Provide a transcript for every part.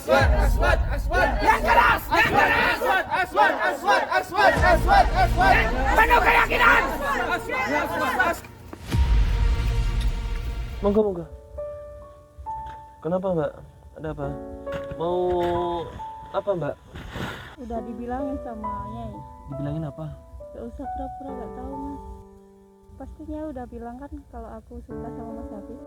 Yang keras, yang keras. Penuh keyakinan. Monggo. Kenapa Mbak? Ada apa? Mau apa Mbak? Udah dibilangin sama Nyai. Dibilangin apa? Gak usah pura-pura gak tahu mas. Pastinya udah bilang kan kalau aku suka sama Mas Hafiz.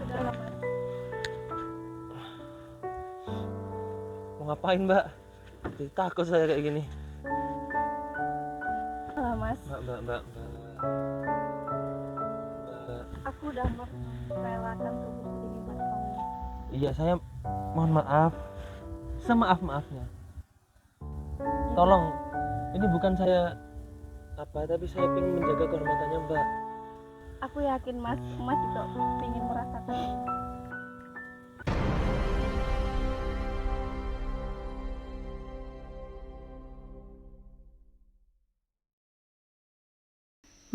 Udah lah mas. Mau ngapain Mbak? Jadi takut saya kayak gini. Lah mas. Mbak. Aku udah merelakan tubuh ini buat kamu. Iya, saya mohon maaf. Semaaf-maafnya. Tolong, ini bukan saya apa, tapi saya ingin menjaga kehormatannya Mbak. Aku yakin mas juga ingin merasakan ini.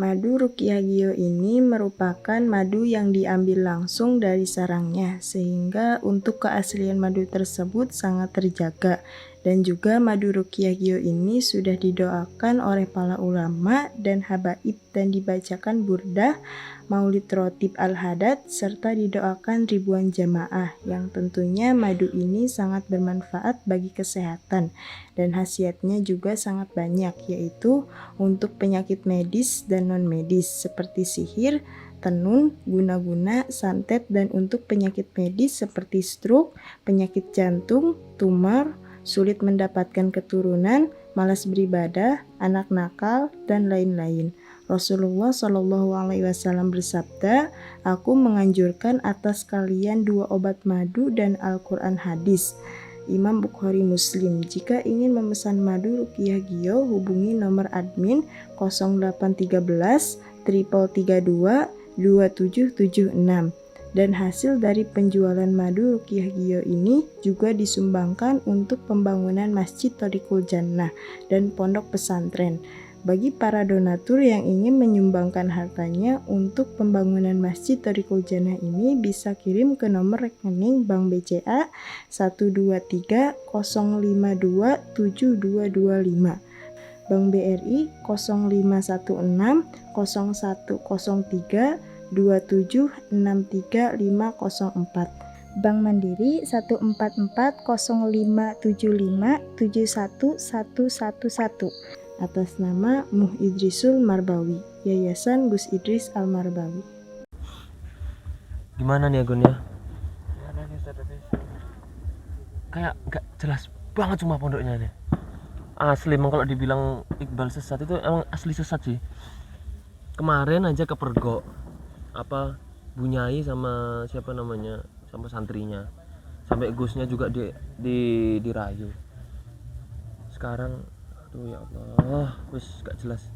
Madu Ruqyah Gio ini merupakan madu yang diambil langsung dari sarangnya, sehingga untuk keaslian madu tersebut sangat terjaga. Dan juga madu Ruqyah Gio ini sudah didoakan oleh para ulama dan habaib dan dibacakan burdah, maulid rotib al-hadad, serta didoakan ribuan jamaah, yang tentunya madu ini sangat bermanfaat bagi kesehatan dan khasiatnya juga sangat banyak, yaitu untuk penyakit medis dan non-medis seperti sihir, tenun, guna-guna, santet, dan untuk penyakit medis seperti stroke, penyakit jantung, tumor, sulit mendapatkan keturunan, malas beribadah, anak nakal, dan lain-lain. Rasulullah Shallallahu Alaihi Wasallam bersabda, "Aku menganjurkan atas kalian 2 obat madu dan Al-Quran hadis." Imam Bukhari Muslim. Jika ingin memesan madu Ruqyah Gio, hubungi nomor admin 0813 332 2776. Dan hasil dari penjualan madu Ruqyah Gio ini juga disumbangkan untuk pembangunan Masjid Thoriqul Jannah dan pondok pesantren. Bagi para donatur yang ingin menyumbangkan hartanya untuk pembangunan Masjid Thoriqul Jannah ini bisa kirim ke nomor rekening Bank BCA 123 052 7225, Bank BRI 0516 0103 2763504, Bank Mandiri 1440575711111, atas nama Muh Idrisul Marbawi, Yayasan Gus Idris Al Marbawi. Gimana nih Agun ya? Gimana nih Ustaz Hafiz? Kayak gak jelas banget cuma pondoknya nih. Asli emang kalau dibilang Iqbal sesat itu emang asli sesat sih. Kemarin aja kepergok apa Bunyai sama siapa namanya, sama santrinya, sampai Gusnya juga dirayu. Sekarang aduh ya Allah, wis gak jelas.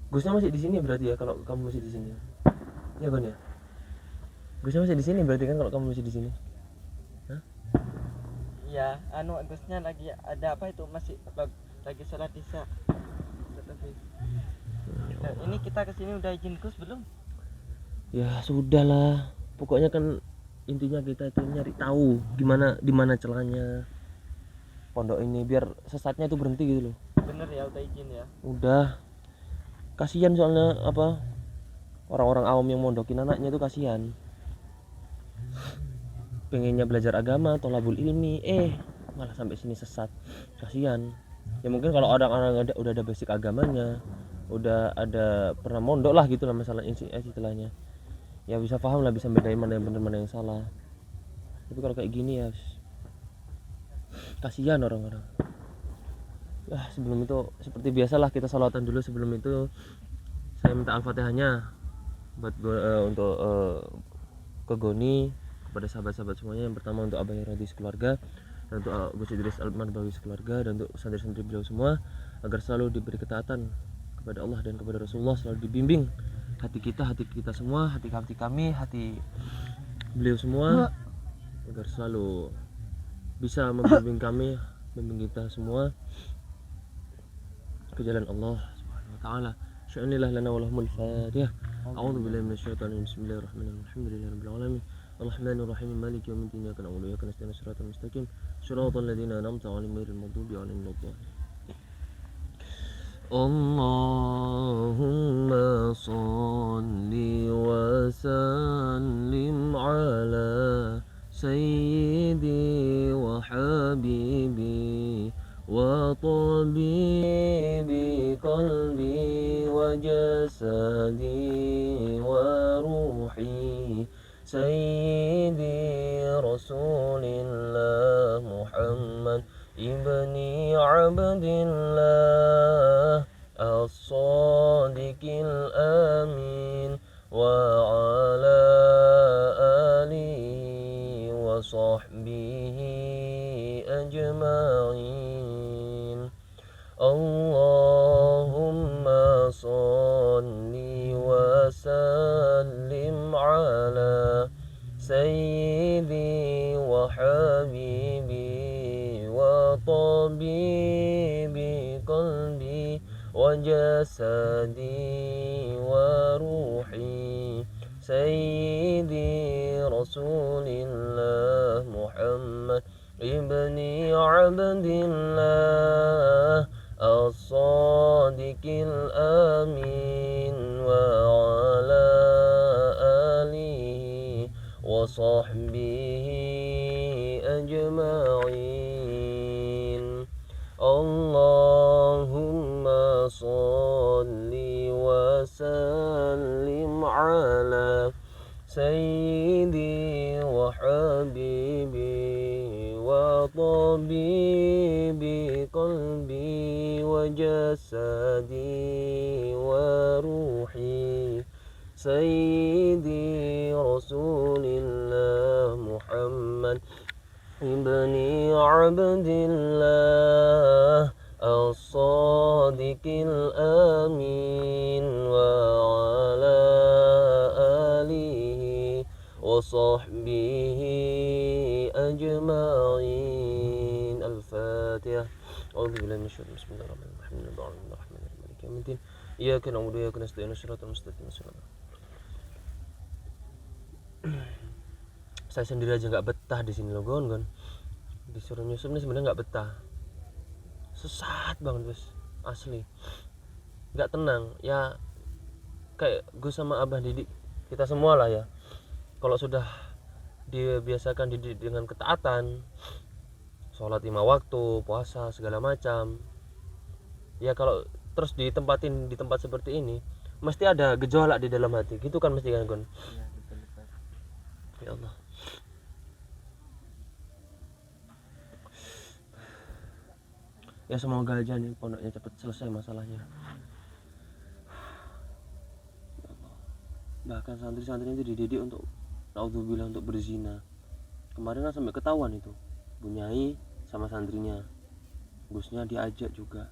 Gusnya masih di sini berarti ya kalau kamu masih di sini. Ya Gon ya. Gusnya masih di sini berarti kan kalau kamu masih di sini. Hah? Iya, Gusnya lagi ada apa itu, masih lagi sholat isya. Ustaz Hafiz. Nah, ini kita kesini udah izin Gus belum? Ya sudahlah, pokoknya kan intinya kita itu nyari tahu gimana di mana celahnya pondok ini biar sesatnya itu berhenti gitu loh. Bener ya, udah izin ya. Udah, kasihan soalnya apa, orang-orang awam yang mondokin anaknya itu kasihan, pengennya belajar agama, tolabul ilmi, malah sampai sini sesat, kasihan. Ya mungkin kalau orang-orang udah ada basic agamanya, udah ada pernah mondok lah gitu lah, masalah istilahnya ya bisa paham lah, bisa bedain mana yang benar mana yang salah. Tapi kalau kayak gini ya kasihan orang-orang. Sebelum itu seperti biasalah kita salawatan dulu. Sebelum itu saya minta al-fatihahnya buat untuk ke Goni, kepada sahabat-sahabat semuanya. Yang pertama untuk Abah Radis keluarga, dan untuk Gus Idris Al Marbawi sekeluarga, dan untuk santri-santri beliau semua, agar selalu diberi ketaatan kepada Allah dan kepada Rasulullah, selalu dibimbing hati kita semua, hati kami, hati beliau semua, agar selalu bisa membimbing kami, membimbing kita semua ke jalan Allah Subhanahu wa taala. شأن الله لنا ولهم الفاتحة. أعوذ بالله من الشيطان الرجيم. بسم الله الرحمن الرحيم. الحمد لله رب العالمين الرحمن الرحيم مالك يوم الدين إياك نعبد وإياك نستعين صراط المستقيم صراط الذين أنعمت عليهم غير المغضوب عليهم ولا الضالين. اللهم صل وسلم على سيدي وحبيبي وطبيبي قلبي وجسدي وروحي سيدي رسول الله محمد ابن عبد الله الصادق الأمين وعلى آله وصحبه أجمعين. اللهم صل وسلم على سيدي وحبيبي وطبيبي قلبي وجسدي وروحي سيدي رسول الله محمد ابن عبد الله الصادق الأمين وعلى آله وصحبه أجمعين. اللهم صل وسلم على سيدي وحبيبي وطبيبي قلبي وجسدي وروحي سيدي رسول الله محمد ابن عبد الله الصادق الأمين وعلى آله وصحبه أجمعين. الفاتحة. أعوذ بالله من الشيطان بسم الله الرحمن الرحيم الرحمن الرحيم مالك يوم الدين إياك نعبد وإياك نستعين صراط المستقيم. Saya sendiri aja nggak betah di sini loh, gon. Disuruh nyusup nih sebenarnya nggak betah, sesat banget guys, asli nggak tenang ya. Kayak gue sama abah didik kita semua lah ya, kalau sudah dibiasakan didik dengan ketaatan, sholat 5 waktu, puasa segala macam ya, kalau terus ditempatin di tempat seperti ini mesti ada gejolak di dalam hati gitu kan, mesti kan gon. Ya Allah. Ya semoga aja nih pondoknya cepet selesai masalahnya. Bahkan santri-santri itu dididik untuk naudzubillah untuk berzina. Kemarin kan sampai ketahuan itu, Bunyai sama santrinya, Gusnya diajak juga.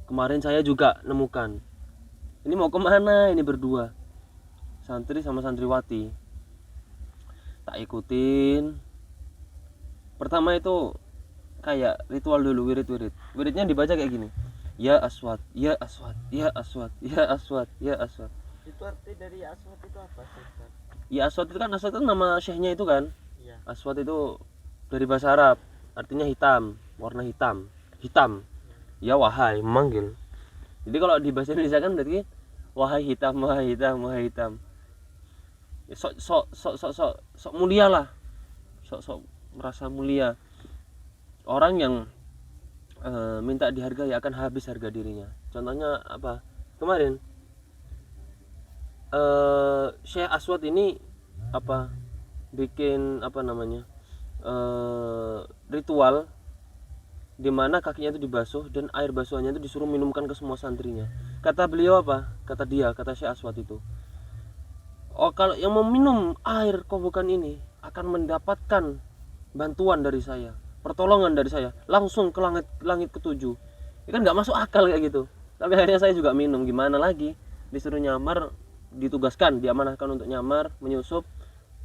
Kemarin saya juga nemukan. Ini mau kemana ini berdua, santri sama santriwati. Tak ikutin. Pertama itu kayak ritual dulu, wiridnya dibaca kayak gini, ya aswad, ya aswad, ya aswad, ya aswad, ya aswad. Itu arti dari aswad itu apa sih? Ya aswad itu kan nama syekhnya itu kan. Iya. Aswad itu dari bahasa Arab, artinya hitam, warna hitam. Ya wahai, memanggil. Jadi kalau di bahasa Indonesia kan berarti wahai hitam, wahai hitam, wahai hitam. Ya, sok mulia lah, sok merasa mulia. Orang yang minta dihargai akan habis harga dirinya. Contohnya apa? Kemarin Syekh Aswad ini apa bikin apa namanya ritual di mana kakinya itu dibasuh dan air basuhannya itu disuruh minumkan ke semua santrinya. Kata beliau apa? Kata Syekh Aswad itu, oh kalau yang meminum air kobokan ini akan mendapatkan bantuan dari saya, pertolongan dari saya, langsung ke langit ketujuh. Ini kan nggak masuk akal kayak gitu. Tapi akhirnya saya juga minum, gimana lagi, disuruh nyamar, ditugaskan, diamanahkan untuk nyamar, menyusup,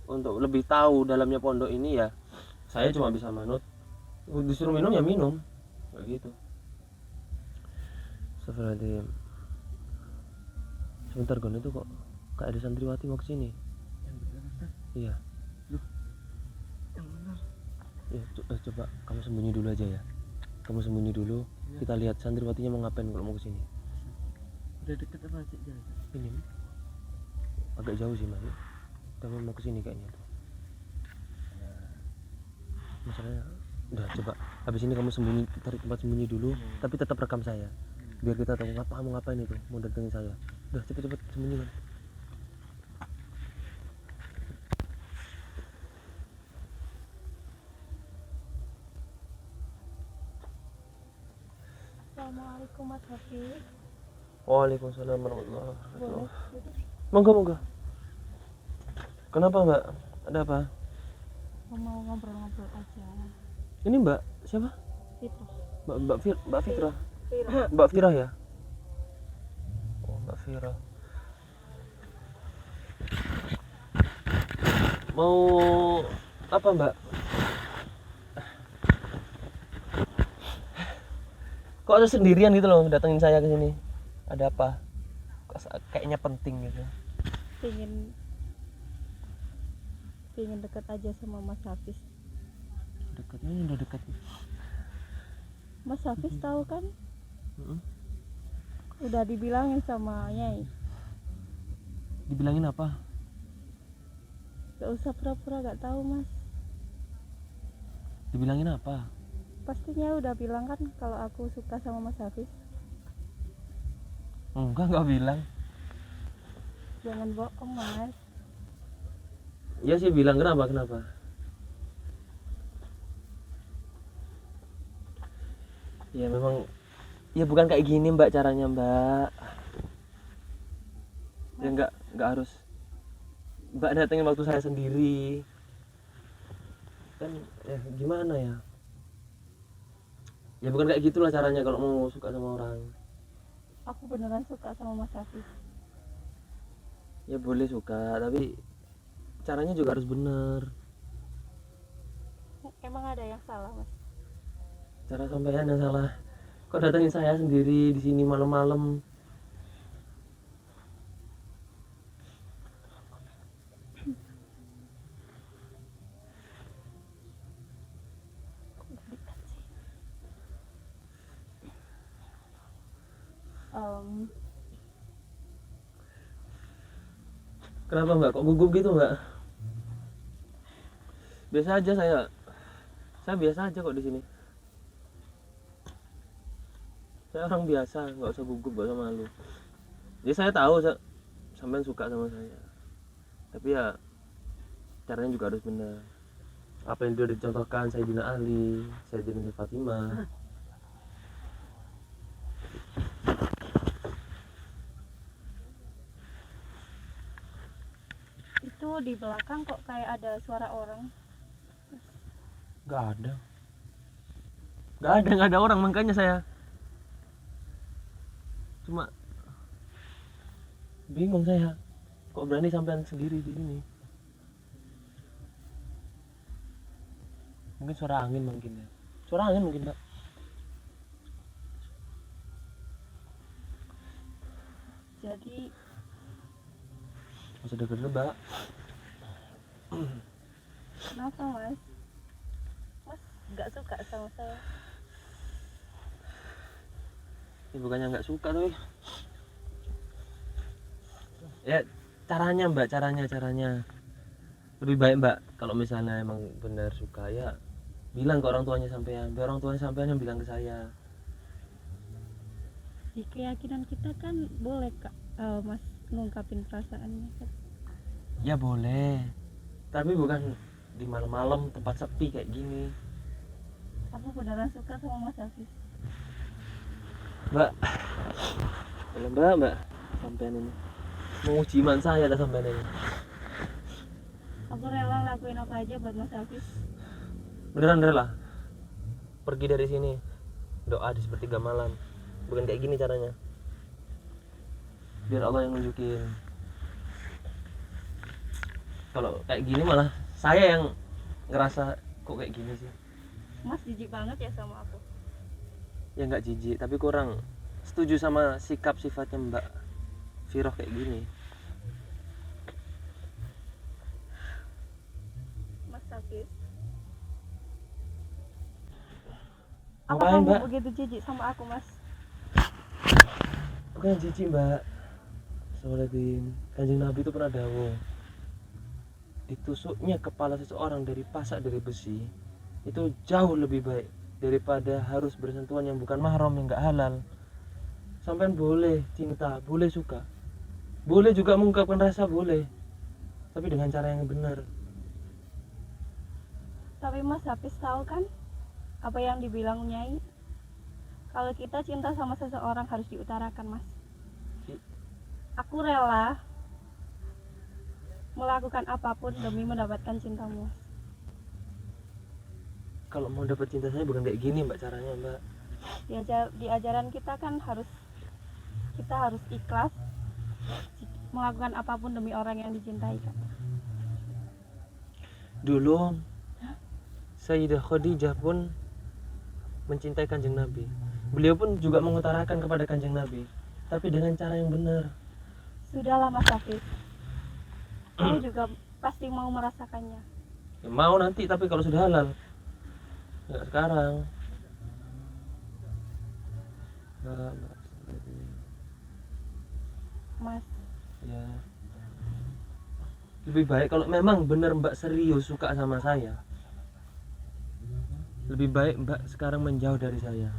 untuk lebih tahu dalamnya pondok ini ya. Saya cuma bisa manut, disuruh minum ya minum, kayak gitu. Astagfirullahaladzim. Sebentar Gon, itu kok kayak ada santriwati mau kesini. Yang benar Ustaz. Iya. Yang benar. Ya, coba kamu sembunyi dulu aja ya. Kamu sembunyi dulu. Iya. Kita lihat santriwatinya mau ngapain kalau mau kesini. Udah deket apa sih jauh? Ini agak jauh sih mas. Tapi mau kesini kayaknya tuh. Masalahnya udah coba. Habis ini kamu sembunyi, cari tempat sembunyi dulu. Tapi tetap rekam saya. Biar kita tahu kamu ngapain itu. Mau datengin saya. Udah cepet-cepet sembunyi kan. Assalamualaikum Mas Hafiz. Waalaikumsalam warahmatullahi wabarakatuh. Boleh Monggo. Kenapa mbak? Ada apa? mau ngobrol-ngobrol aja. Ini mbak siapa? Fitra. Mbak Fitra. Fira. Mbak Fira ya? Oh Mbak Fira. Mau apa mbak? Kok ada sendirian gitu loh datengin saya ke sini? Ada apa? Kayaknya penting gitu. Pengen dekat aja sama Mas Hafiz. Dekatnya udah dekat. Mas Hafiz tahu kan? Mm-mm. Udah dibilangin sama Nyai. Dibilangin apa? Gak usah pura-pura gak tahu Mas. Dibilangin apa? Pastinya udah bilang kan kalau aku suka sama Mas Hafiz. Enggak bilang. Jangan bohong Mas. Iya sih bilang, kenapa? Ya memang, ya bukan kayak gini mbak caranya mbak. Ya nggak harus mbak datengin waktu saya sendiri. Kan ya gimana ya? Ya bukan kayak gitulah caranya kalau mau suka sama orang. Aku beneran suka sama Mas Hafiz. Ya boleh suka, tapi caranya juga harus bener. Emang ada yang salah Mas? Cara sampean yang salah. Kok datengin saya sendiri di sini malam-malam? Kenapa mbak? Kok gugup gitu mbak? Biasa aja saya biasa aja kok di sini. Saya orang biasa, nggak usah gugup, nggak usah malu. Jadi saya tahu sampean suka sama saya. Tapi ya caranya juga harus benar. Apa yang sudah dicontohkan Sayyidina Ali, Sayyidina Fatimah. Itu di belakang kok kayak ada suara orang. Nggak ada orang, makanya saya cuma bingung saya. Kok berani sampean sendiri di sini? Mungkin suara angin mungkin ya. Suara angin mungkin mbak. Jadi Masa deket mbak. kenapa Mas? Mas nggak suka sama saya? Ya, bukannya nggak suka tapi ya caranya mbak, caranya lebih baik mbak kalau misalnya emang benar suka ya bilang ke orang tuanya sampean, biar orang tuanya sampean yang bilang ke saya. Di keyakinan kita kan boleh Kak, Mas ngungkapin perasaannya kan? Ya boleh, tapi bukan di malam-malam tempat sepi kayak gini. Aku beneran suka sama Mas Hafiz. Mbak, mbak sampean ini mau uji iman saya dah sampean ini. Aku rela lakuin apa aja buat Mas Hafiz. Beneran rela pergi dari sini, doa di sepertiga malam. Bukan kayak gini caranya, biar Allah yang nunjukin. Kalau kayak gini malah saya yang ngerasa kok kayak gini sih. Mas jijik banget ya sama aku. Ya nggak jijik, tapi kurang setuju sama sikap sifatnya Mbak ciroh kayak gini. Mas Hafiz, apa Ngapain, kamu Mbak? begitu jijik sama aku, Mas? Bukan jijik, Mbak. Astagfirullahaladzim. Kanjeng Nabi itu pernah dawuh, ditusuknya kepala seseorang dari pasak dari besi itu jauh lebih baik daripada harus bersentuhan yang bukan mahram, yang nggak halal. Sampean boleh cinta, boleh suka, boleh juga mengungkapkan rasa, boleh, tapi dengan cara yang benar. Tapi Mas Hafiz tahu kan apa yang dibilang Nyai? Kalau kita cinta sama seseorang harus diutarakan, Mas. Aku rela melakukan apapun demi mendapatkan cintamu. Kalau mau dapat cinta saya bukan kayak gini, Mbak, caranya, Mbak. Di ajaran kita kan kita harus ikhlas melakukan apapun demi orang yang dicintai kan. Dulu Sayyidah Khadijah pun mencintai Kanjeng Nabi. Beliau pun juga mengutarakan kepada Kanjeng Nabi, tapi dengan cara yang benar. Sudahlah Mas Hafiz, kamu juga pasti mau merasakannya. Ya, mau nanti, tapi kalau sudah halal, nggak sekarang. Mbak. Mas, Ya, lebih baik kalau memang benar Mbak serius suka sama saya, lebih baik Mbak sekarang menjauh dari saya.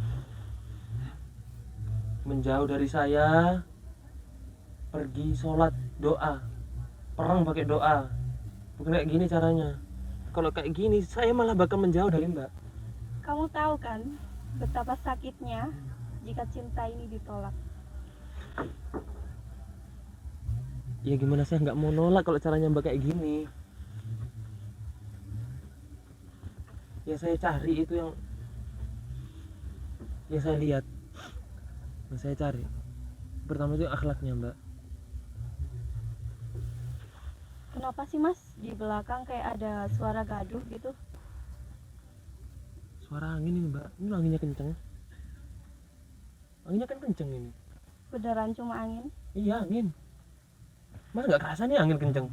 Menjauh dari saya, pergi sholat, doa, perang pakai doa. Bukan kayak gini caranya. Kalau kayak gini saya malah bakal menjauh dari Mbak. kamu tahu kan betapa sakitnya jika cinta ini ditolak. Ya gimana, saya nggak mau nolak kalau caranya Mbak kayak gini. Ya saya cari itu yang saya lihat, yang saya cari. Pertama itu akhlaknya Mbak. Kenapa sih Mas di belakang kayak ada suara gaduh gitu? Suara angin ini Mbak, ini anginnya kenceng. Anginnya kan kenceng ini. Beneran cuma angin? Iya angin. Mas nggak kerasa nih angin kenceng.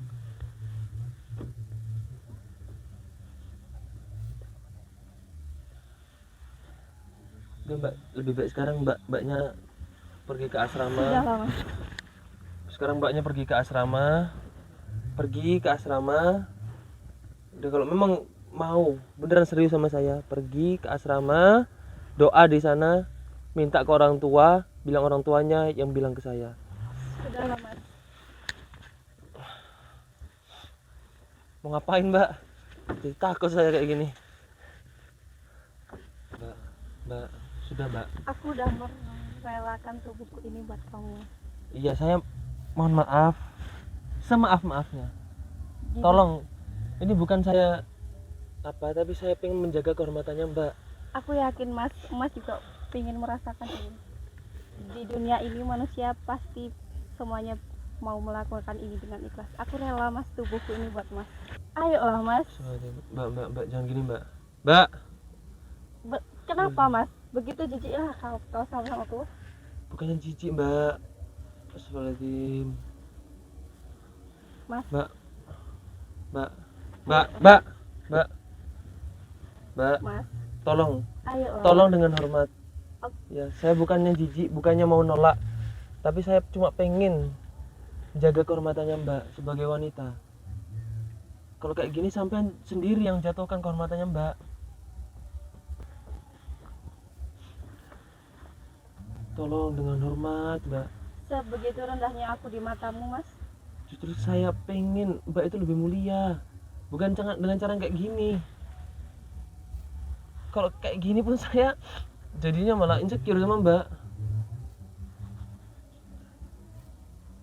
Udah Mbak, lebih baik sekarang mbaknya pergi ke asrama. Sudahlah Mas. Sekarang mbaknya pergi ke asrama. Udah, kalau memang mau beneran serius sama saya, pergi ke asrama, doa di sana, minta ke orang tua, bilang orang tuanya yang bilang ke saya. Sudahlah Mas. Mau ngapain Mbak? Jadi takut saya kayak gini. Mbak, sudah Mbak. Aku udah merelakan tubuhku ini buat kamu. Iya, saya mohon maaf, semaaf-maafnya. Di- Tolong, ini bukan saya apa, tapi saya pengen menjaga kehormatannya Mbak. Aku yakin Mas juga ingin merasakan ini. Di dunia ini manusia pasti semuanya mau melakukan ini dengan ikhlas. Aku rela Mas tubuhku ini buat Mas. Ayolah Mas. Mbak, jangan gini Mbak. Mbak, Kenapa Mas? Begitu jijiklah kau sama aku. bukannya jijik Mbak. Astagfirullahaladzim. Mas. Mbak, Mas. tolong Ayolah. dengan hormat. Ya, saya bukannya jijik, bukannya mau nolak, tapi saya cuma pengen jaga kehormatannya Mbak sebagai wanita. Kalau kayak gini sampean sendiri yang jatuhkan kehormatannya Mbak. Tolong dengan hormat Mbak. Sebegitu rendahnya aku di matamu Mas. Justru saya pengen Mbak itu lebih mulia, bukan dengan cara kayak gini. Kalau kayak gini pun saya jadinya malah insecure sama Mbak.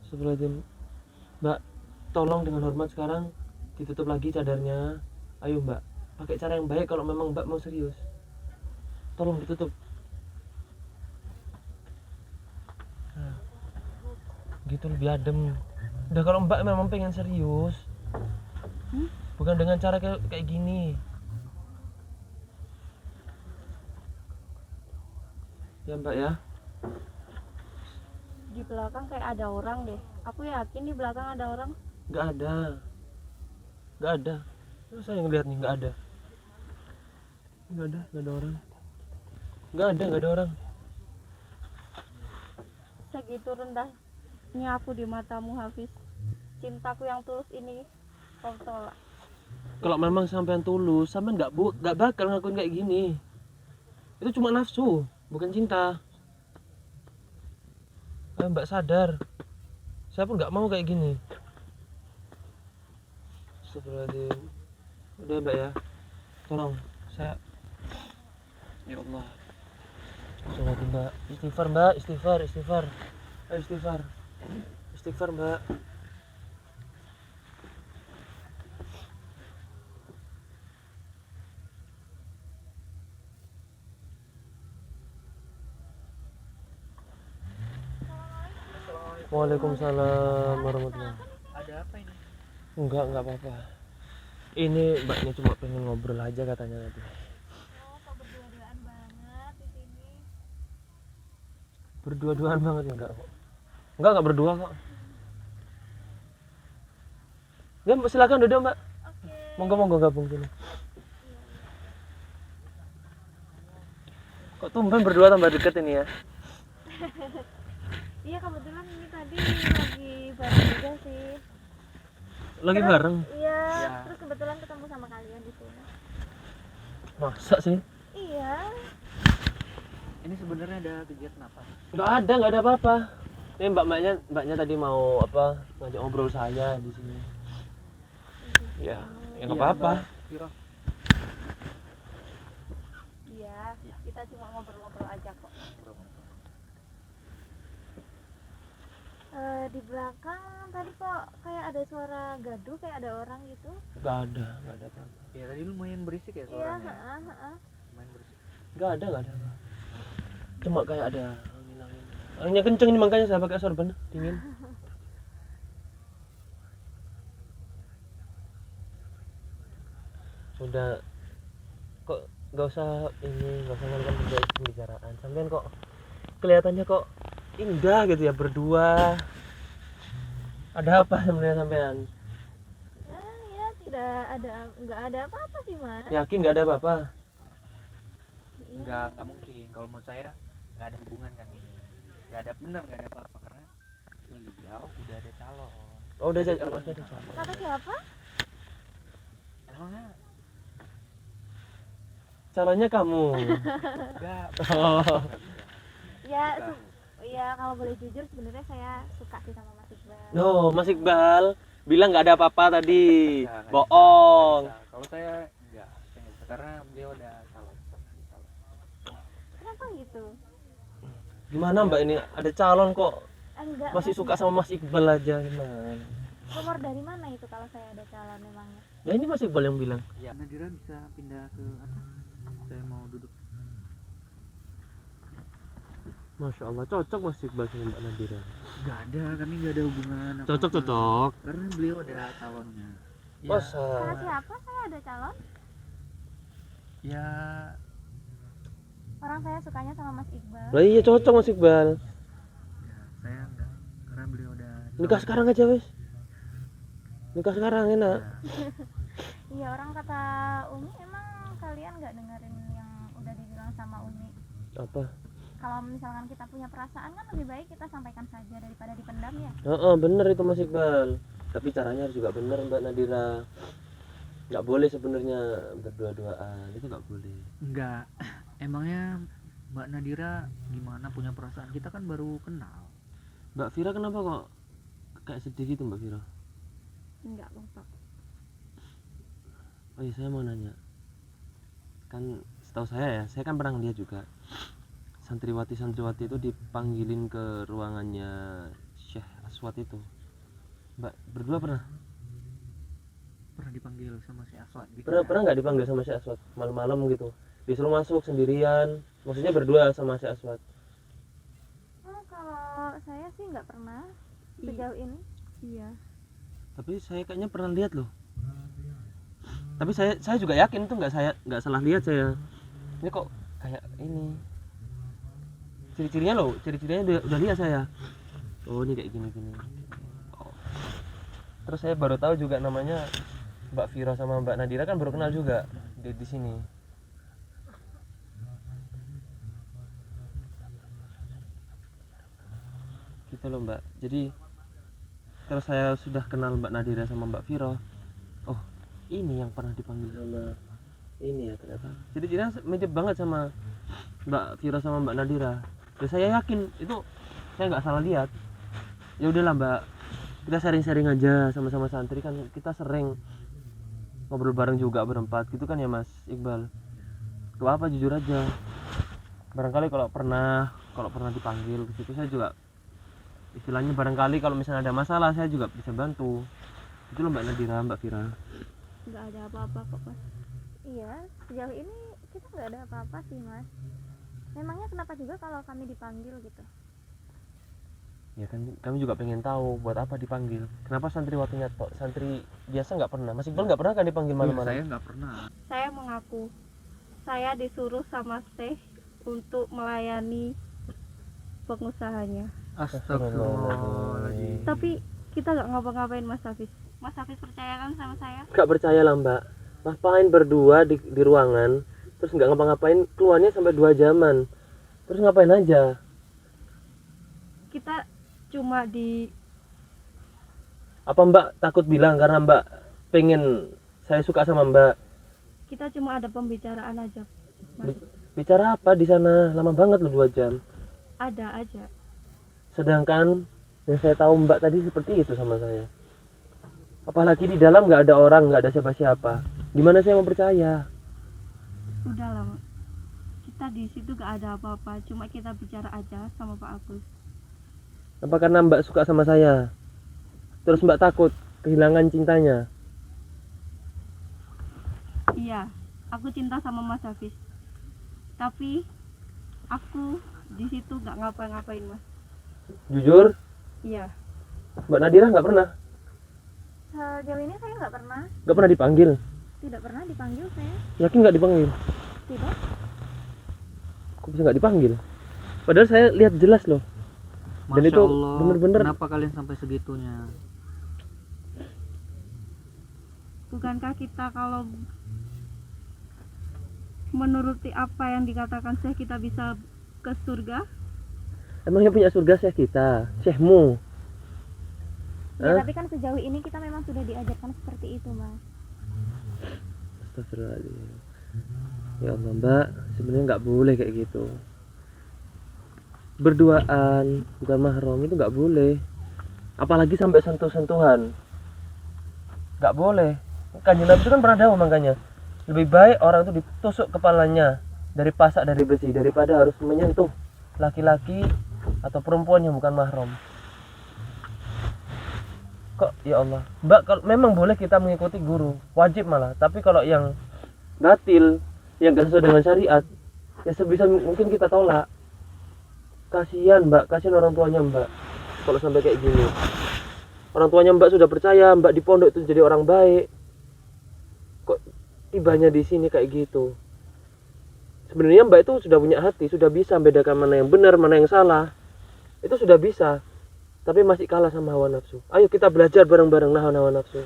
Sebelum Mbak, tolong dengan hormat sekarang ditutup lagi cadarnya. Ayo Mbak, pakai cara yang baik kalau memang Mbak mau serius. Tolong ditutup. Nah, gitu lebih adem. Udah, kalau Mbak memang pengen serius, bukan dengan cara kayak gini. Ya Mbak ya. Di belakang kayak ada orang deh. Aku yakin di belakang ada orang. Nggak ada. Nggak ada. Terus saya ngeliat nih, nggak ada. Nggak ada orang. Nggak ada orang. Segitu rendahnya aku di matamu, Hafiz. Cintaku yang tulus ini kau tolak. Kalau memang sampean tulus, sampean nggak bakal ngakuin kayak gini. Itu cuma nafsu, bukan cinta. Mbak sadar. Saya pun nggak mau kayak gini. Astagfirullahaladzim. Udah Mbak ya, tolong saya. Ya Allah. Astagfirullahaladzim Mbak. Istighfar Mbak, istighfar. Ayo istighfar Mbak. Waalaikumsalam warahmatullahi. Ada apa ini? Enggak apa-apa. Ini mbaknya cuma pengen ngobrol aja katanya tadi. Oh, kok berdua-duaan banget di sini. Berdua-duaan banget enggak kok. Enggak berdua kok. Ya, Mbak, silakan duduk Mbak. Oke. Monggo gabung sini. Kok tumben berdua tambah deket ini ya? Iya, kebetulan ini tadi lagi bareng juga sih. Lagi bareng. Iya, Ya. terus kebetulan ketemu sama kalian di sini. Masa sih? Iya. Ini sebenarnya ada kegiatan apa? Enggak ada apa-apa. Ini mbaknya tadi mau apa? Ngajak ngobrol saya di sini. Ya enggak apa-apa. Piro? Iya, kita cuma ngobrol-ngobrol aja kok. Di belakang tadi kok kayak ada suara gaduh, kayak ada orang gitu. Enggak ada apa-apa. Ya tadi lumayan berisik ya Iya, suaranya. heeh. Lumayan berisik. Enggak ada. Cuma kayak ada angin. Anginnya kenceng ini makanya saya pakai sorban dingin. Udah kok nggak usah ngalihkan pembicaraan. Sampean kok kelihatannya kok indah gitu ya berdua. Ada apa sebenarnya sampean? Ya, nggak ada apa-apa sih, Mas. Yakin nggak ada apa-apa? Enggak mungkin. Kalau menurut saya nggak ada hubungan kan ini. Nggak ada apa-apa karena beliau udah ada calon. Oh udah ada calon. Kata siapa? Emangnya Calonnya kamu. enggak. Oh. Ya, kalau boleh jujur sebenarnya saya suka sih sama Mas Iqbal. No, Mas Iqbal bilang nggak ada apa-apa tadi. Nggak bisa, Bohong. nggak bisa. Kalau saya enggak bisa karena beliau ada calon. Kenapa gitu? Gimana Mbak ini ada calon kok Enggak. masih Mas. suka sama Mas Iqbal aja gimana? Rumor dari mana itu kalau saya ada calon memangnya? Ya ini Mas Iqbal yang bilang. Ya, Nadira bisa pindah ke atas. Saya mau duduk. Masya Allah cocok Mas Iqbal sama Mbak Nadira. Enggak ada, kami enggak ada hubungan apa-apa. Cocok. Karena beliau ada calonnya. Ya, Masa? Sama siapa saya ada calon? ya Orang saya sukanya sama Mas Iqbal. Lah iya cocok Mas Iqbal. saya enggak. Karena beliau udah Nikah sekarang aja wes. Nikah sekarang enak. Iya, orang kata Umi, emang kalian nggak dengerin yang udah dibilang sama Umi? Apa? Kalau misalkan kita punya perasaan kan lebih baik kita sampaikan saja daripada dipendam ya. Bener itu Mas Iqbal. Tapi caranya harus juga bener Mbak Nadira. Nggak boleh sebenarnya berdua-duaan, itu nggak boleh. enggak. Emangnya Mbak Nadira gimana punya perasaan? Kita kan baru kenal. Mbak Vira kenapa kok kayak sedih gitu Mbak Vira? Enggak, lupa. Oh iya saya mau nanya. Kan setahu saya kan pernah lihat juga santriwati itu dipanggilin ke ruangannya Syekh Aswad itu. Mbak berdua pernah dipanggil sama si Aswad gitu. pernah nggak dipanggil sama Syekh Aswad malam-malam gitu? Disuruh masuk sendirian, maksudnya berdua sama Syekh Aswad. Oh, kalau saya sih nggak pernah sejauh ini. Iya. Tapi saya kayaknya pernah lihat loh. Tapi saya juga yakin itu nggak salah lihat saya. Ini kok kayak ini. Ciri-cirinya udah lihat saya. Oh ini kayak gini. Terus saya baru tahu juga namanya Mbak Vira sama Mbak Nadira kan baru kenal juga di sini. Gitu loh Mbak. Jadi terus saya sudah kenal Mbak Nadira sama Mbak Vira. Oh, ini yang pernah dipanggil sama ini ya ternyata. Jadi mirip banget sama Mbak Vira sama Mbak Nadira. Dan saya yakin itu saya nggak salah lihat. Ya udahlah Mbak, kita sharing-sharing aja sama-sama santri kan, kita sering ngobrol bareng juga berempat gitu kan ya Mas Iqbal. Gak apa jujur aja. Barangkali kalau pernah dipanggil ke situ saya juga istilahnya barangkali kalau misalnya ada masalah saya juga bisa bantu. Itu loh Mbak Nadira, Mbak Vira. Nggak ada apa-apa kok Mas. Iya, sejauh ini kita nggak ada apa-apa sih Mas. Memangnya kenapa juga kalau kami dipanggil gitu? Ya kan kami juga pengen tahu buat apa dipanggil. Kenapa santriwatinya tok? Santri biasa nggak pernah. Mas Iqbal nggak pernah kan dipanggil malam-malam? Saya nggak pernah. Saya mengaku saya disuruh sama Syekh untuk melayani pengusahanya. Astagfirullahaladzim. Tapi kita nggak ngapa-ngapain Mas Hafiz. Mas Hafiz percaya kan sama saya? Gak percaya lah Mbak. Ngapain berdua di ruangan terus nggak ngapa-ngapain, keluarnya sampai 2 jaman. Terus ngapain aja? Kita cuma di Apa Mbak takut bilang karena Mbak pengen saya suka sama Mbak? kita cuma ada pembicaraan aja Mas. Bicara apa di sana? Lama banget loh 2 jam. Ada aja. Sedangkan yang saya tahu Mbak tadi seperti itu sama saya. Apalagi di dalam nggak ada orang, nggak ada siapa-siapa. Gimana saya mau percaya? Udah lah Mas. Kita di situ gak ada apa-apa, cuma kita bicara aja sama Pak Agus. Apa karena Mbak suka sama saya? Terus Mbak takut kehilangan cintanya? Iya, aku cinta sama Mas Hafiz. Tapi aku di situ gak ngapa-ngapain Mas. Jujur, Iya. Mbak Nadira nggak pernah? Sejauh ini saya nggak pernah, Nggak pernah dipanggil? tidak pernah dipanggil saya. Yakin nggak dipanggil? Tidak. Kok bisa nggak dipanggil? Padahal saya lihat jelas loh. Dan Masya itu Allah, bener-bener. kenapa kalian sampai segitunya? Bukankah kita kalau menuruti apa yang dikatakan Syekh kita bisa ke surga? Emangnya punya surga Syekh kita, Syekhmu? Ya, Hah? tapi kan sejauh ini kita memang sudah diajarkan seperti itu Mas. Astagfirullahaladzim. Ya Allah Mbak, sebenarnya nggak boleh kayak gitu. Berduaan bukan mahram itu nggak boleh. Apalagi sampai sentuh-sentuhan. Nggak boleh. Kanjeng Nabi itu kan pernah dawuh makanya. Lebih baik orang itu ditusuk kepalanya dari pasak dari besi daripada harus menyentuh laki-laki atau perempuan yang bukan mahram. Kok ya Allah Mbak, kalau memang boleh kita mengikuti guru, wajib malah. Tapi kalau yang batil, yang gak sesuai dengan syariat, ya sebisa mungkin kita tolak. Kasihan Mbak, kasihan orang tuanya Mbak kalau sampai kayak gini. Orang tuanya Mbak sudah percaya Mbak di pondok itu jadi orang baik, kok tibanya di sini kayak gitu. Sebenarnya Mbak itu sudah punya hati, sudah bisa membedakan mana yang benar, mana yang salah. Itu sudah bisa. Tapi masih kalah sama hawa nafsu. Ayo kita belajar bareng-bareng nahan hawa nafsu.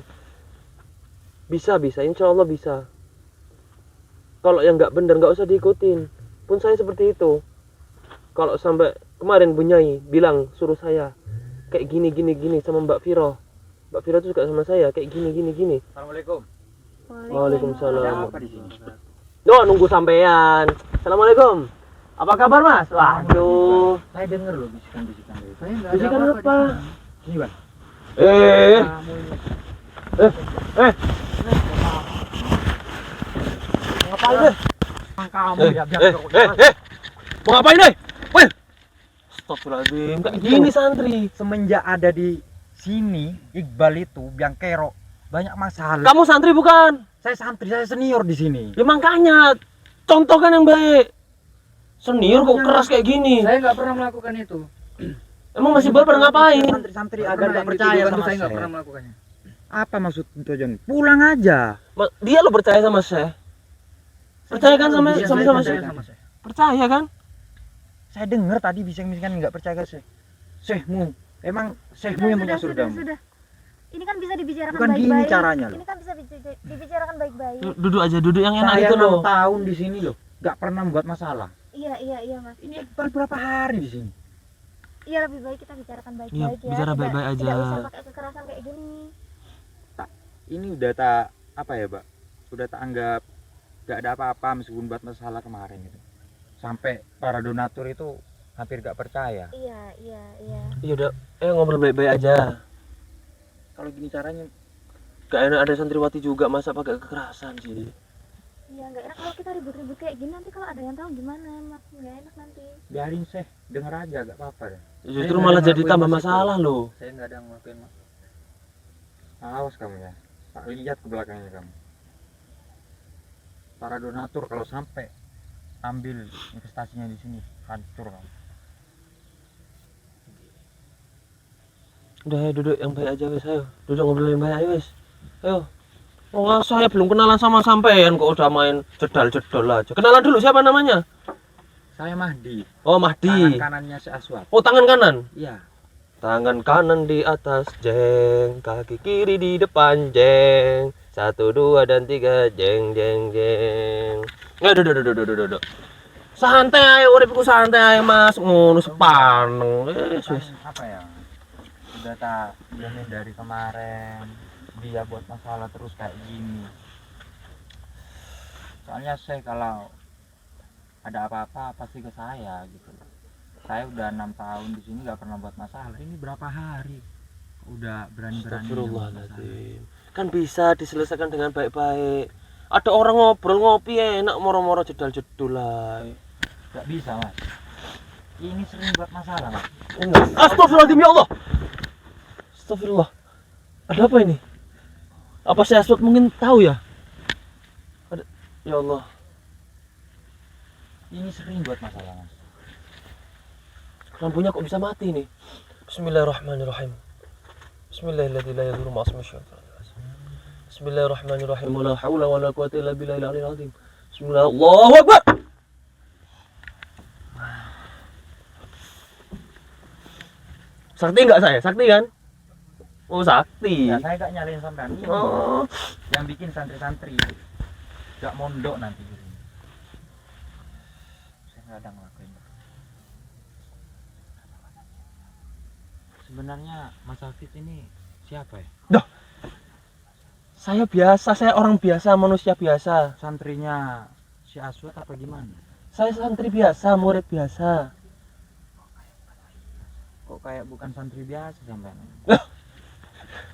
Bisa, insya Allah bisa. Kalau yang nggak benar nggak usah diikutin. Pun saya seperti itu. Kalau sampai kemarin Bunyai bilang suruh saya kayak gini sama Mbak Vira. Mbak Vira tuh suka sama saya kayak gini. Assalamualaikum. Waalaikumsalam. Apa di sini? Doh, nunggu sampean. Assalamualaikum. Apa kabar Mas? Waduh. Saya dengar loh bisikan-bisikan dari. Saya nggak ada Bisikan apa-apa apa? di sini. Sini Bang. Kamu ini. Ngapain deh? Kamu ya biar Mau ngapain deh? Weh. Astagfirullahaladzim. Kayak gini santri. semenjak ada di sini Iqbal itu biang kerok banyak masalah. Kamu santri bukan? Saya santri, saya senior di sini. Ya makanya contohkan yang baik. Senior kok keras kayak gini. Saya nggak pernah melakukan itu. Emang masih pernah ngapain? Santri-santri agar nggak percaya sama saya nggak pernah melakukannya. Apa maksud tujuan? Pulang aja. Dia lo percaya sama saya? Percaya kan sama Iya, sama saya saya? sama saya. Percaya kan? Saya dengar tadi bising-bisingan nggak percaya ke saya. Syekhmu, emang Syekhmu yang punya surga. Sudah. Ini kan bisa dibicarakan Bukan gini baik-baik. caranya loh. Ini kan bisa dibicarakan baik-baik. Duduk aja, duduk yang enak Saya itu 6 loh. tahun di sini loh, nggak pernah membuat masalah. Iya Mas. Ini baru berapa hari di sini? Iya lebih baik kita bicarakan baik-baik Iya, ya. bicara baik-baik aja. Tidak usah pakai kekerasan kayak gini. Ini udah tak apa ya, Pak? Udah tak anggap nggak ada apa-apa meskipun buat masalah kemarin itu. Sampai para donatur itu hampir nggak percaya. Iya. Ya udah, ngobrol baik-baik aja. Kalau gini caranya Gak enak ada santriwati juga, masa pakai kekerasan sih. Iya nggak enak kalau kita ribut-ribut kayak gini, nanti kalau ada yang tahu gimana Mas, nggak enak nanti. biarin sih, denger aja nggak apa-apa deh. Justru Saya malah nggak jadi ngelakuin tambah mas itu. masalah loh. Saya nggak ada ngelakuin, Mas. Awas kamu ya. Tak lihat ke belakangnya kamu. Para donatur kalau sampai ambil investasinya di sini, hancur kamu. Udah ayo duduk yang baik aja wes, ayo. Duduk ngobrol yang baik ayo wes. Ayo. Oh, saya belum kenalan sama sampean kok udah main jedal-jedol aja. Kenalan dulu siapa namanya? Saya Mahdi. Oh, Tangan Mahdi. kanannya si Aswad. Oh, tangan kanan. Iya. Tangan kanan di atas jeng, kaki kiri di depan jeng. 1, 2 dan 3 jeng jeng jeng. Duduk. Santai ayo, uripku santai ayo Mas. Ngono sepaneng. Wis. Apa ya? Udah tak bilangin dari kemarin dia buat masalah terus kayak gini. Soalnya saya kalau ada apa-apa pasti ke saya gitu. Saya udah 6 tahun di sini nggak pernah buat masalah. Ini berapa hari udah berani-berani buat masalah. Astagfirullahaladzim. Kan bisa diselesaikan dengan baik-baik. Ada orang ngobrol ngopi enak, moro-moro jedal-jedul lah. Nggak bisa, Mas. Ini sering buat masalah, Mas. Astagfirullahaladzim ya Allah. Astagfirullah. Ada apa ini? Apa si Aswad mungkin tahu ya? Ada. Ya Allah. Ini sering buat masalah, Mas. Lampunya kok bisa mati nih? Bismillahirrahmanirrahim. Bismillahirrahmanirrahim. Bismillahirrahmanirrahim. La haula wala quwwata illa billahil aliyil azim. Bismillah. Allahu akbar. Sakti enggak saya? Sakti kan? Oh, sakti. Ya, saya nggak nyalain sampean. Ini Oh. yang bikin santri-santri nggak mondok nanti. Saya nggak ada ngelakuin. Sebenarnya Mas Hafiz ini siapa ya? Saya biasa, saya orang biasa, manusia biasa. Santrinya si Aswad apa gimana? Saya santri biasa, murid biasa. Kok kayak bukan santri biasa sampean?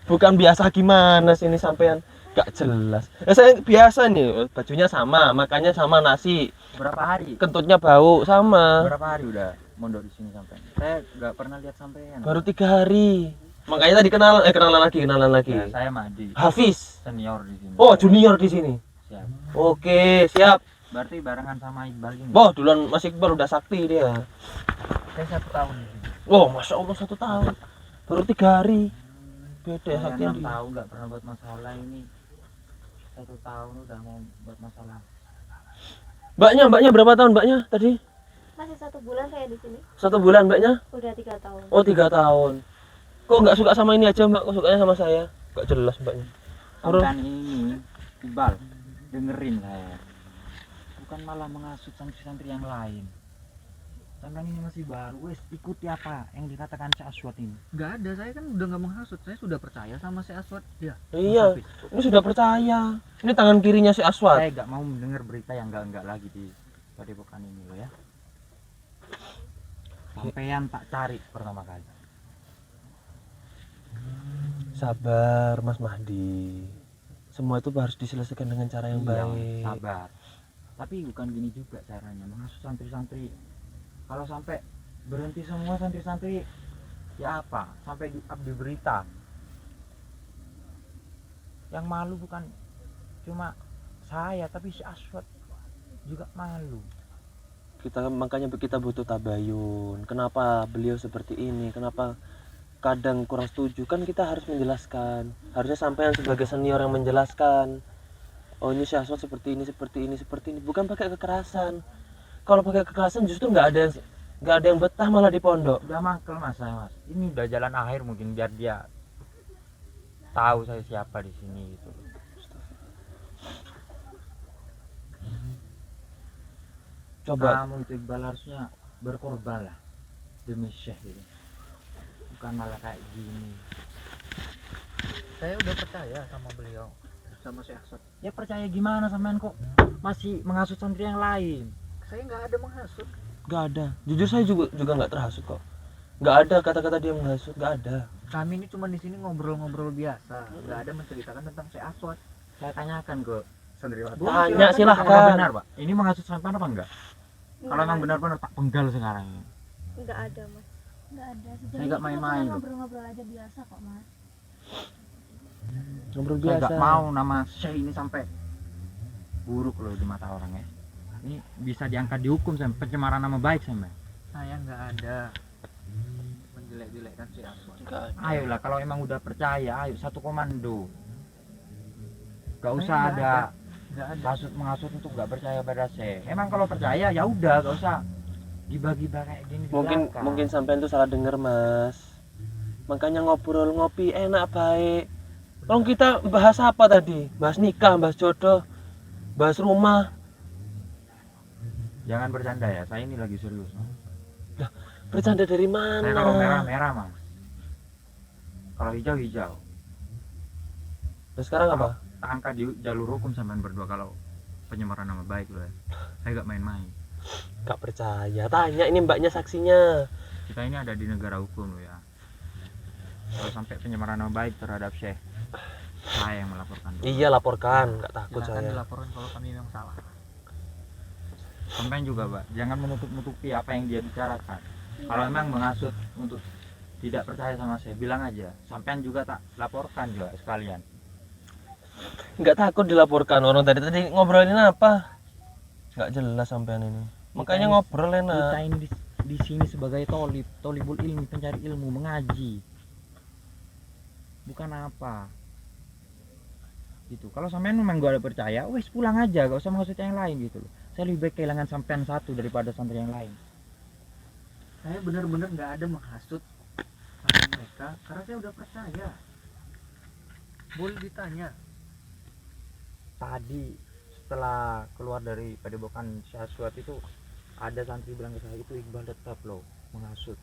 Bukan biasa gimana sih ini sampean? Gak jelas. Saya biasa nih, bajunya sama, makannya sama nasi, Berapa hari? kentutnya bau sama. Berapa hari udah mondok di sini sampean? Saya nggak pernah lihat sampean. Baru 3 hari. Makanya tadi kenalan lagi. Ya, saya Mahdi, Hafiz. senior di sini. Oh, junior di sini. Siap. Oke, siap. Berarti barengan sama Iqbal ini. Oh, duluan Mas Iqbal udah sakti dia. Saya 1 tahun di sini. Oh, masya Allah 1 tahun. Baru 3 hari. Beda Saya sakti 6 tahun nggak pernah buat masalah ini. 1 tahun udah mau buat masalah. Mbaknya berapa tahun mbaknya tadi? Masih 1 bulan saya di sini. 1 bulan mbaknya? Udah 3 tahun. Oh, 3 tahun. Kok nggak suka sama ini aja mbak? Kok sukanya sama saya? Gak jelas mbaknya. Sampean ini Iqbal, dengerin saya. Bukan malah mengasut santri-santri yang lain. Sampean ini masih baru, wes ikuti apa yang dikatakan si Aswad ini. Nggak ada, saya kan udah nggak menghasut, saya sudah percaya sama si Aswad. Ya, Iya, ini sudah percaya. Ini tangan kirinya si Aswad. Saya nggak mau mendengar berita yang enggak lagi di padepokan ini loh ya. Sampean tak cari pertama kali. Sabar Mas Mahdi. Semua itu harus diselesaikan dengan cara yang Iya, baik. sabar. Tapi bukan gini juga caranya menghasut santri-santri. Kalau sampai berhenti semua santri-santri, ya apa? Sampai di berita. Yang malu bukan cuma saya, tapi si Aswad juga malu. Makanya kita butuh tabayun. Kenapa beliau seperti ini? Kenapa kadang kurang setuju? Kan kita harus menjelaskan. Harusnya sampean sebagai senior yang menjelaskan. Oh, ini Syahswat seperti ini. Bukan pakai kekerasan. Kalau pakai kekerasan justru nggak ada yang betah malah di pondok. Udah mangkel mas saya mas. Ini udah jalan akhir mungkin biar dia tahu saya siapa di sini gitu. Coba Kamu itu Iqbal harusnya berkorban lah demi Syekh gitu. Bukan malah kayak gini. Saya udah percaya sama beliau, sama Syekh Aswad. Ya percaya gimana sampean kok masih menghasut santri yang lain? Saya nggak ada menghasut. nggak ada. Jujur saya juga nggak terhasut kok. Nggak ada kata-kata dia menghasut, nggak ada. Kami ini cuma di sini ngobrol-ngobrol biasa, nggak ada menceritakan tentang Syekh Aswad. Saya tanyakan ke santriwati. Tanya Apa silahkan. benar Pak? Ini menghasut sampean apa enggak? Kalau emang benar-benar tak penggal sekarang ini. Nggak ada mas. Nggak ada. Saya Sejauh nggak ini main-main, cuma loh. ngobrol-ngobrol aja biasa kok mas. Ngobrol Saya biasa. nggak mau nama Syekh ini sampai buruk loh di mata orang ya. Ini bisa diangkat dihukum sampai pencemaran nama baik sampai. Saya nggak ada menjelek-jelekkan Syekh Aswad. Nggak ada. Ayolah kalau emang udah percaya, ayo satu komando. Gak usah Nggak ada Nggak ada. hasut menghasut untuk gak percaya pada Syekh. Emang kalau percaya ya udah, gak usah gibah-gibah kayak gini di belakang. Mungkin sampean tuh salah denger mas. Makanya ngobrol ngopi enak baik. Kalau kita bahas apa tadi? Bahas nikah, bahas jodoh, bahas rumah. Jangan bercanda ya, saya ini lagi serius. Bercanda dari Saya kalau mana? merah-merah mas. Kalau hijau-hijau. Nah, sekarang apa? Tak angkat di jalur hukum sampean berdua kalau penyemaran nama baik loh ya. Saya gak main-main. Gak percaya. Tanya ini mbaknya saksinya. Kita ini ada di negara hukum loh ya. Kalau sampai penyemaran nama baik terhadap Syekh, saya yang melaporkan. Iya laporkan, nggak takut Silakan saya. dilaporkan kalau kami memang salah. Sampean juga Pak, jangan menutup-nutupi apa yang dia bicarakan. Kalau memang menghasut untuk tidak percaya sama saya, bilang aja. Sampean juga tak laporkan juga sekalian. Nggak takut dilaporkan orang tadi ngobrolin apa? Nggak jelas sampean ini. Makanya ini- ngobrol Kita enak. ini di sini sebagai tolibul ilmi, pencari ilmu, mengaji. Bukan apa. Gitu. Kalau sampean memang gak ada percaya, wes pulang aja, gak usah menghasut yang lain gitu loh. Saya lebih baik kehilangan sampean satu daripada santri yang lain. Saya benar-benar nggak ada menghasut sama mereka karena saya udah percaya. Boleh ditanya. Tadi setelah keluar dari padepokan Syekh Aswad itu ada santri bilang ke saya, itu Iqbal tetap loh menghasut.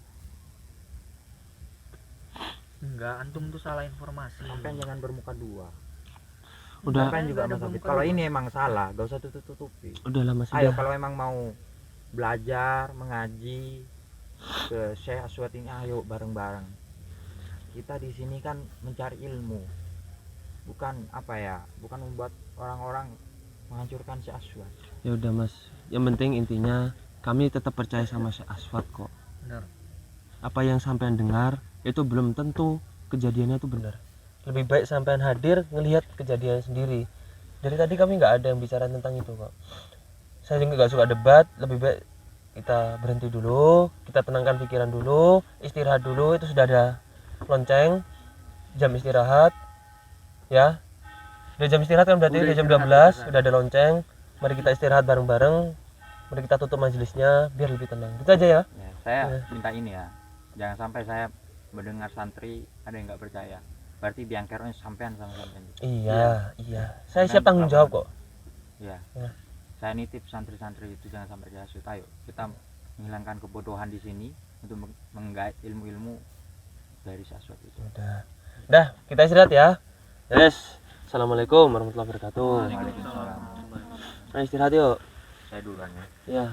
Enggak, antum tuh salah informasi. Sampean jangan bermuka dua. Udah, Sampean juga Nggak ada Mas Habib. bermuka Kalau dua. ini emang salah, gak usah tutup-tutupi. udah lah mas. Ayo Udah. kalau emang mau belajar, mengaji ke Syekh Aswad ini, ayo bareng-bareng. Kita di sini kan mencari ilmu. Bukan apa ya, bukan membuat orang-orang menghancurkan Syekh Aswad. Ya udah mas. Yang penting intinya kami tetap percaya sama Syekh Aswad kok. Benar. Apa yang sampean dengar itu belum tentu kejadiannya itu benar. Lebih baik sampean hadir ngelihat kejadian sendiri. Dari tadi kami nggak ada yang bicara tentang itu kok. Saya juga nggak suka debat. Lebih baik kita berhenti dulu, kita tenangkan pikiran dulu, istirahat dulu. Itu sudah ada lonceng jam istirahat ya. Udah jam istirahat kan berarti Udah udah jam istirahat, 12 udah ada lonceng. Mari kita istirahat bareng-bareng. Mari kita tutup majelisnya biar lebih tenang. Itu aja ya. Ya, saya Ya. minta ini ya, jangan sampai saya mendengar santri ada yang nggak percaya. Berarti diangkernya sampean sama sampean. Iya. Saya siap tanggung jawab kok. Ya. Ya. Saya nitip santri-santri itu jangan sampai dihasut. Ayo kita menghilangkan kebodohan di sini untuk menggait ilmu-ilmu dari Syekh Aswad itu. Udah, kita istirahat ya. Yes. Assalamualaikum warahmatullahi wabarakatuh. Waalaikumsalam. Nah, istirahat yuk. Saya duluan ya. Ya.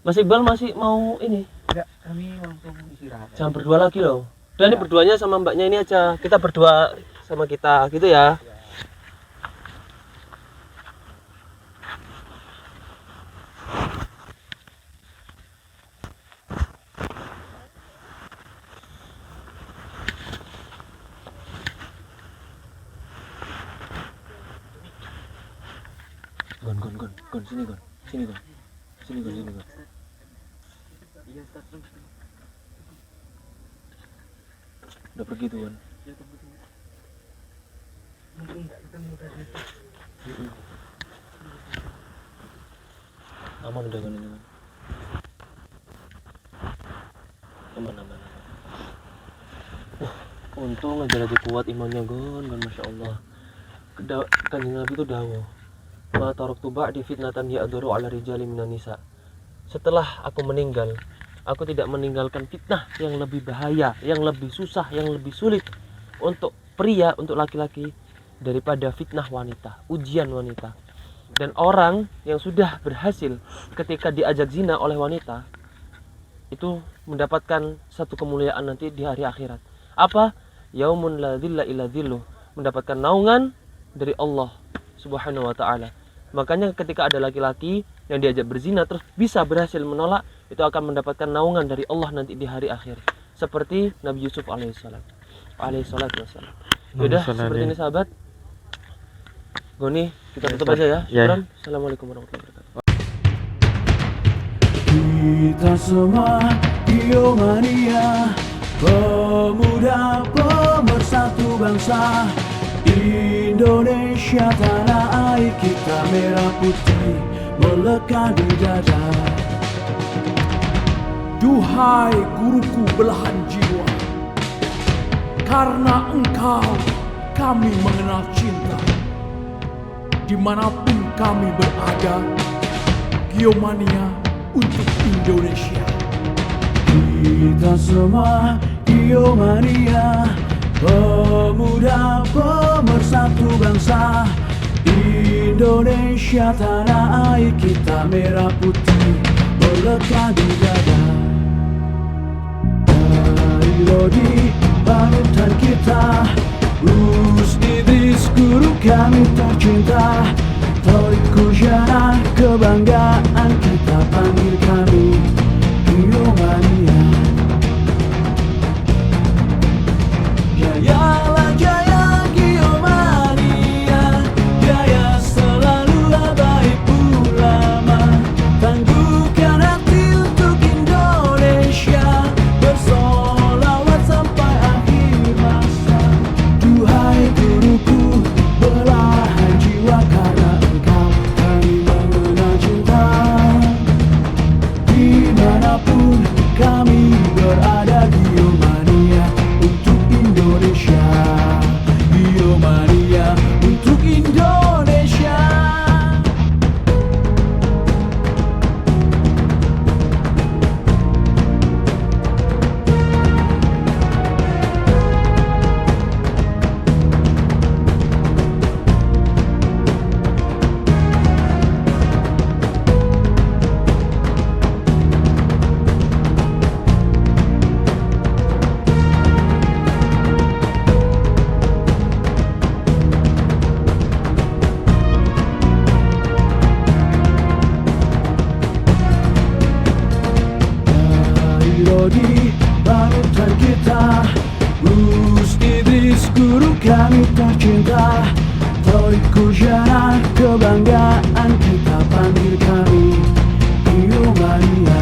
Mas Iqbal masih mau ini? Enggak, kami langsung istirahat. Jangan berdua lagi loh. Udah ini berduanya sama mbaknya ini aja. Kita berdua sama kita gitu ya. Gon, sini Gon. Sini Gon. Sini Gon. Iya, Ustaz. Udah pergi tuh Gon. Mungkin enggak ketemu tadi. Aman udah Gon ini Gon. Aman. Untung aja lagi kuat imannya gon, masya Allah. Kanjeng Nabi itu dawuh, ma taraktu ba'di fitnatan ya'duru 'ala rijali minan nisa. Setelah aku meninggal, aku tidak meninggalkan fitnah yang lebih bahaya, yang lebih susah, yang lebih sulit untuk pria, untuk laki-laki daripada fitnah wanita, ujian wanita. Dan orang yang sudah berhasil ketika diajak zina oleh wanita itu mendapatkan satu kemuliaan nanti di hari akhirat. Apa? Yaumun la dhilla illa dhilluh, mendapatkan naungan dari Allah Subhanahu wa taala. Makanya ketika ada laki-laki yang diajak berzina terus bisa berhasil menolak, itu akan mendapatkan naungan dari Allah nanti di hari akhir. Seperti Nabi Yusuf alaihissalam. Yaudah, seperti ini sahabat. Goni, kita tutup aja ya. Syukran. Assalamualaikum warahmatullahi wabarakatuh. Kita semua Biomania, pemuda pemersatu bangsa. Indonesia tanah air kita, merah putih melekat di dada. Duhai guruku belahan jiwa, karena engkau kami mengenal cinta. Dimanapun kami berada, Biomania untuk Indonesia. Kita semua Biomania, pemuda pemersatu bangsa. Indonesia tanah air kita, merah putih melekat di dada. Dari Lodi panutan kita, Gus Idris guru kami tercinta. Toriku Jana kebanggaan kita, panggil kami Biomania. Jayalah jaya Biomania, jaya selalulah baik ulama. Tangguhkan hati untuk Indonesia, bersolawat sampai akhir masa. Duhai guruku belahan jiwa, karena engkau kami mengenal cinta. Dimanapun kami berada, Biomania untuk Indonesia. Biomania untuk Indonesia. Lodi panutan kita, Gus Idris guru kami tercinta. Toriku Jana kebanggaan kita, panggil kami Biomania.